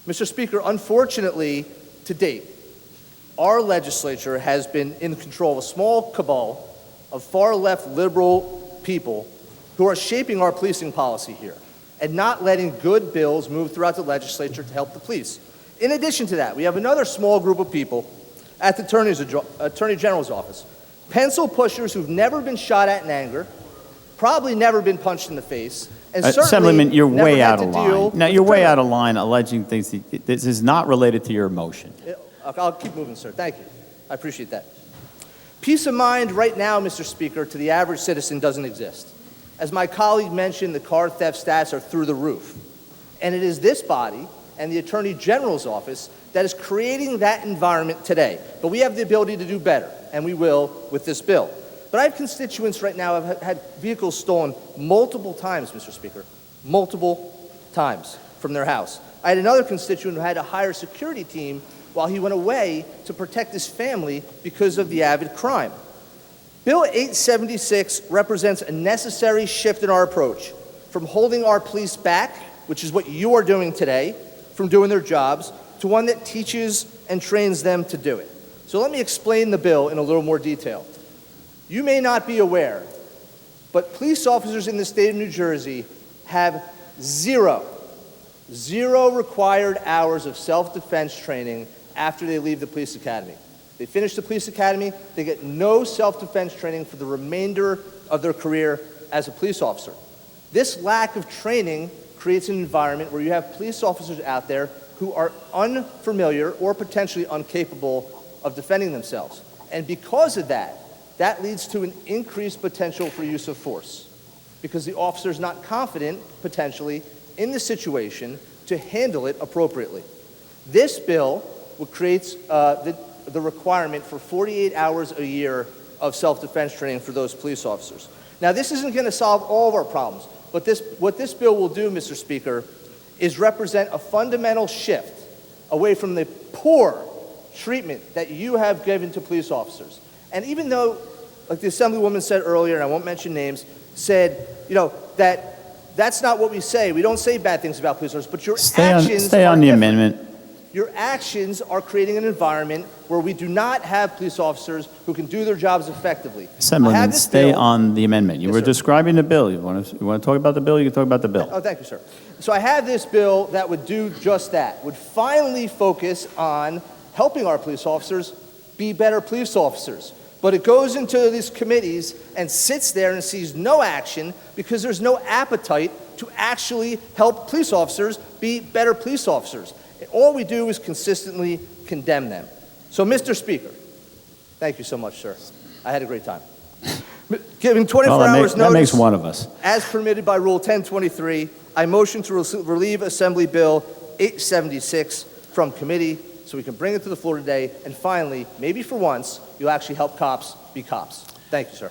Mr. Speaker, unfortunately, to date, our legislature has been in control of a small cabal of far-left liberal people who are shaping our policing policy here and not letting good bills move throughout the legislature to help the police. In addition to that, we have another small group of people at the Attorney General's office, pencil pushers who've never been shot at in anger, probably never been punched in the face, and certainly Assemblyman, you're never way had out to of deal line. Now, with you're way criminal. out of line alleging things. This is not related to your motion. I'll keep moving, sir. Thank you. I appreciate that. Peace of mind right now, Mr. Speaker, to the average citizen doesn't exist. As my colleague mentioned, the car theft stats are through the roof. And it is this body and the Attorney General's office that is creating that environment today. But we have the ability to do better, and we will with this bill. But I have constituents right now who have had vehicles stolen multiple times, Mr. Speaker, multiple times from their house. I had another constituent who had to hire a security team while he went away to protect his family because of the avid crime. Bill 876 represents a necessary shift in our approach from holding our police back, which is what you are doing today, from doing their jobs, to one that teaches and trains them to do it. So let me explain the bill in a little more detail. You may not be aware, but police officers in the state of New Jersey have zero required hours of self-defense training after they leave the police academy. They finish the police academy, they get no self-defense training for the remainder of their career as a police officer. This lack of training creates an environment where you have police officers out there who are unfamiliar or potentially incapable of defending themselves. And because of that, that leads to an increased potential for use of force because the officer is not confident, potentially, in the situation to handle it appropriately. This bill creates the requirement for 48 hours a year of self-defense training for those police officers. Now, this isn't going to solve all of our problems, but what this bill will do, Mr. Speaker, is represent a fundamental shift away from the poor treatment that you have given to police officers. And even though, like the Assemblywoman said earlier, and I won't mention names, said, that's not what we say. We don't say bad things about police officers, but your actions Stay on are the different. amendment. Your actions are creating an environment where we do not have police officers who can do their jobs effectively. Assemblyman, stay on the amendment. You Yes, were sir. describing the bill. You want to talk about the bill? You can talk about the bill. Oh, thank you, sir. So I have this bill that would do just that, would finally focus on helping our police officers be better police officers. But it goes into these committees and sits there and sees no action because there's no appetite to actually help police officers be better police officers. All we do is consistently condemn them. So, Mr. Speaker, thank you so much, sir. I had a great time. Given 24 hours notice, that makes one of us. as permitted by Rule 1023, I motion to relieve Assembly Bill 876 from committee so we can bring it to the floor today, and finally, maybe for once, you'll actually help cops be cops. Thank you, sir.